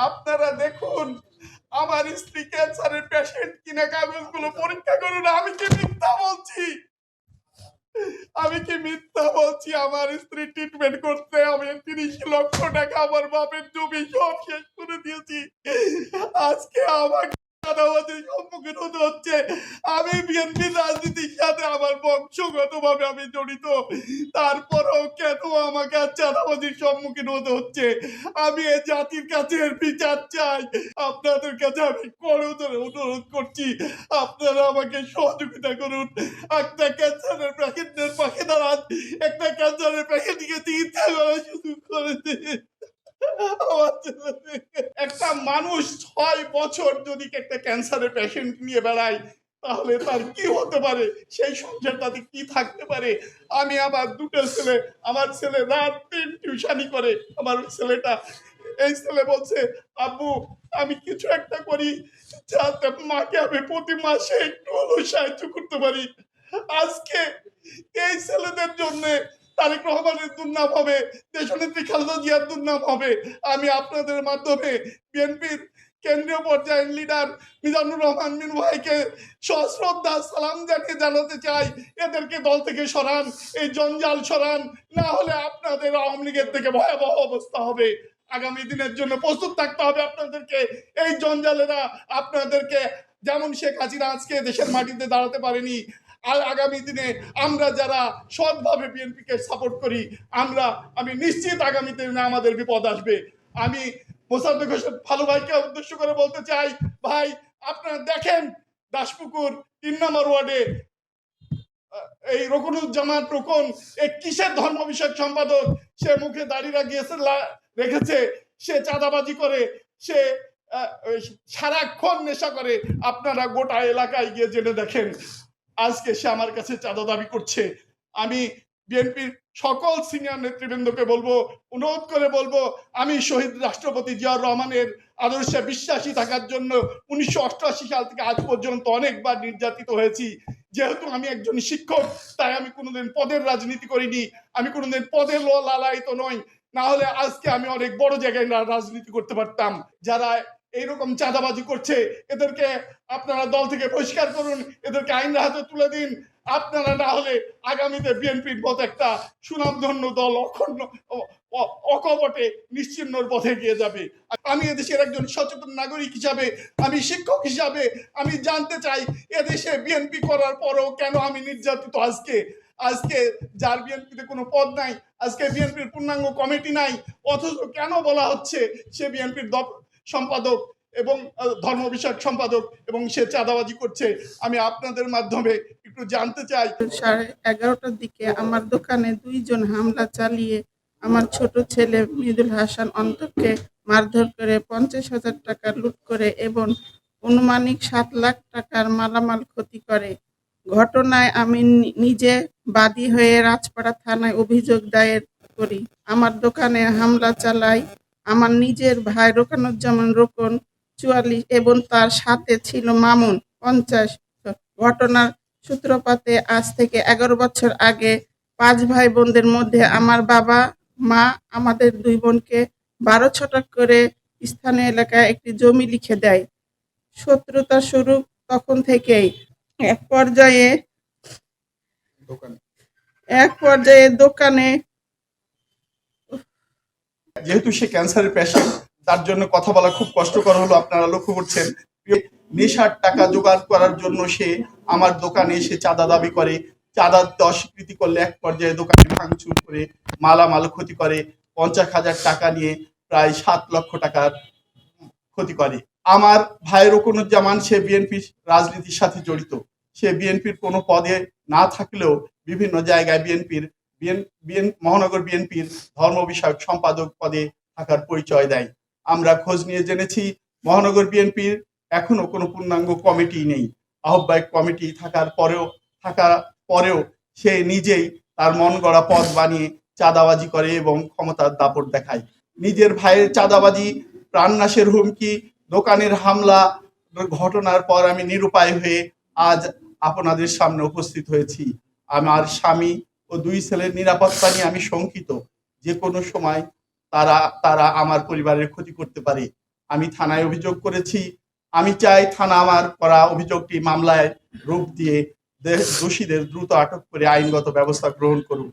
আপনারা দেখুন, আমার স্ত্রী ক্যান্সারের পেশেন্ট কিনা, কাগজগুলো পরীক্ষা করুন। আমি কি মিথ্যা বলছি? আমার স্ত্রী ট্রিটমেন্ট করতে আমি 30 লক্ষ টাকা আমার বাপের জমি সব শেষ করে দিয়েছি। আজকে আমাকে চাঁদাবাজির সম্মুখীন হতে হচ্ছে। আমি বিএনপির রাজনীতির সাথে আমার বংশগতভাবে আমি জড়িত, তারপরেও কেন আমাকে চাঁদাবাজির সম্মুখীন হতে হচ্ছে? আমি এই জাতির কাছে বিচার চাই। আপনাদের কাছে আমি করজোড়ে অনুরোধ করছি, আপনারা আমাকে সহযোগিতা করুন। একটা ক্যান্সারের পেশেন্টের পাশে দাঁড়ান, একটা ক্যান্সারের পেশেন্টকে চিকিৎসা করার সুযোগ করে দিন। একটা মানুষ 6 বছর যদি একটা ক্যান্সারের পেশেন্ট নিয়ে বেড়ায়, তাহলে তার কি হতে পারে? সেই সংসারটাতে কি থাকতে পারে? আমি আমার দুটো ছেলে, আমার ছেলে রাত দিন টিউশনি করে। আমার ছেলেটা, এই ছেলে বলছে, আব্বু আমি কিছু একটা করি যাতে মাকে আমি প্রতি মাসে একটু হলেও সাহায্য করতে পারি। আজকে এই ছেলেদের জন্য তারেক রহমানের দুর্নাম হবে, দেশনেত্রী খালেদা জিয়ার দুর্নাম হবে। আমি আপনাদের মাধ্যমে বিএনপির কেন্দ্রীয় পর্যায়ের লিডার মিজানুর রহমান মিনু ভাইকে সশ্রদ্ধা সালাম জানাতে চাই, এদেরকে দল থেকে সরান, এই জঞ্জাল সরান, না হলে আপনাদের আওয়ামী লীগের থেকে ভয়াবহ অবস্থা হবে। আগামী দিনের জন্য প্রস্তুত থাকতে হবে আপনাদেরকে। এই জঞ্জালেরা আপনাদেরকে, যেমন শেখ হাসিনা আজকে দেশের মাটিতে দাঁড়াতে পারেনি, আর আগামী দিনে আমরা যারা সৎভাবে বিএনপিকে সাপোর্ট করি, আমি নিশ্চিত আগামী দিনে আমাদের বিপদ আসবে। আমি মোসাদ্দেক হোসেন ভালো ভাইকে উদ্দেশ্য করে বলতে চাই, ভাই আপনারা দেখেন দাসপুকুর 3 নম্বর ওয়ার্ডে এই রকুনুজ্জামান রোকন, এই কিসের ধর্ম বিষয়ক সম্পাদক, সে মুখে দাড়ি রেখেছে, সে চাঁদাবাজি করে, সে সারাক্ষণ নেশা করে। আপনারা গোটা এলাকায় গিয়ে জেনে দেখেন, আজকে সে আমার কাছে চাঁদা দাবি করছে। আমি বিএনপির সকল সিনিয়র নেতৃবৃন্দকে বলবো, অনুরোধ করে বলবো, আমি শহীদ রাষ্ট্রপতি জিয়াউর রহমানের আদর্শে বিশ্বাসী থাকার জন্য 1988 সাল থেকে আজ পর্যন্ত অনেকবার নির্যাতিত হয়েছি। যেহেতু আমি একজন শিক্ষক, তাই আমি কোনোদিন পদের রাজনীতি করিনি, আমি কোনোদিন পদের লালায়িত নই, না হলে আজকে আমি অনেক বড় জায়গায় রাজনীতি করতে পারতাম। যারা এইরকম চাঁদাবাজি করছে, এদেরকে আপনারা দল থেকে বহিষ্কার করুন, এদেরকে আইনের হাতে তুলে দিন। আপনারা না হলে আগামীতে বিএনপির মতো একটা সুনামধন্য দল অখণ্ড অকপটে নিশ্চিহ্নর পথে গিয়ে যাবে। আমি এদেশের একজন সচেতন নাগরিক হিসাবে, আমি শিক্ষক হিসাবে আমি জানতে চাই, এদেশে বিএনপি করার পরও কেন আমি নির্যাতিত? আজকে যার বিএনপিতে কোনো পদ নাই, আজকে বিএনপির পূর্ণাঙ্গ কমিটি নাই, অথচ কেন বলা হচ্ছে সে বিএনপির সম্পাদক এবং ধর্ম বিষয়ক সম্পাদক এবং সে চাঁদাবাজি করছে? আমি আপনাদের মাধ্যমে একটু জানতে চাই। 11:30টার দিকে আমার দোকানে 2 জন হামলা চালিয়ে আমার ছোট ছেলে মৃদুল হাসান অন্তরকে মারধর করে 50,000 টাকা লুট করে এবং অনুমানিক 7 লাখ টাকার মালামাল ক্ষতি করে। ঘটনায় আমি নিজে বাদী হয়ে রাজপাড়া থানায় অভিযোগ দায়ের করি। আমার দোকানে হামলা চালায় আমার নিজের ভাই রোকনুজ্জামান রোকন 44 এবং তার সাথে ছিল মামুন 50। ঘটনার সূত্রপাতে আজ থেকে 11 বছর আগে 5 ভাই বোনদের মধ্যে আমার বাবা মা আমাদের 2 বোনকে 12 ছটাক করে স্থানীয় এলাকায় একটি জমি লিখে দেয়। শত্রুতা শুরু তখন থেকেই। এক পর্যায়ে দোকানে যেহেতু সে ক্যান্সারের পেশেন্ট, তার জন্য কথা বলা খুব কষ্টকর হলো, আপনারা লক্ষ্য করছেন। নেশার টাকা জোগাড় করার জন্য সে আমার দোকানে এসে চাঁদা দাবি করে, চাঁদা অস্বীকৃতি করলে এক পর্যায়ে দোকানে ভাঙচুর করে মালামাল ক্ষতি করে, 50,000 টাকা নিয়ে প্রায় 7 লক্ষ টাকার ক্ষতি করে। আমার ভাই রকুনুজ্জামান, সে বিএনপির রাজনীতির সাথে জড়িত। সে বিএনপির কোনো পদে না থাকলেও বিভিন্ন জায়গায় মহানগর বিএনপির ধর্ম বিষয়ক সম্পাদক পদে থাকার পরিচয় দেয়। আমরা খোঁজ নিয়ে জেনেছি মহানগর বিএনপির এখনো কোনো পূর্ণাঙ্গ কমিটি নেই। আহ্বায়ক কমিটি থাকার পরেও সে নিজেই তার মন গড়া পদ বানিয়ে চাঁদাবাজি করে এবং ক্ষমতার দাপট দেখায়। নিজের ভাইয়ের চাঁদাবাজি, প্রাণনাশের হুমকি, দোকানের হামলা ঘটনার পর আমি নিরুপায় হয়ে আজ আপনাদের সামনে উপস্থিত হয়েছি। আমার স্বামী ও 2 ছেলের নিরাপত্তা নিয়ে আমি শঙ্কিত। যে কোনো সময় তারা আমার পরিবারের ক্ষতি করতে পারে। আমি থানায় অভিযোগ করেছি। আমি চাই থানা আমার করা অভিযোগটি মামলায় রূপ দিয়ে দোষীদের দ্রুত আটক করে আইনগত ব্যবস্থা গ্রহণ করুক।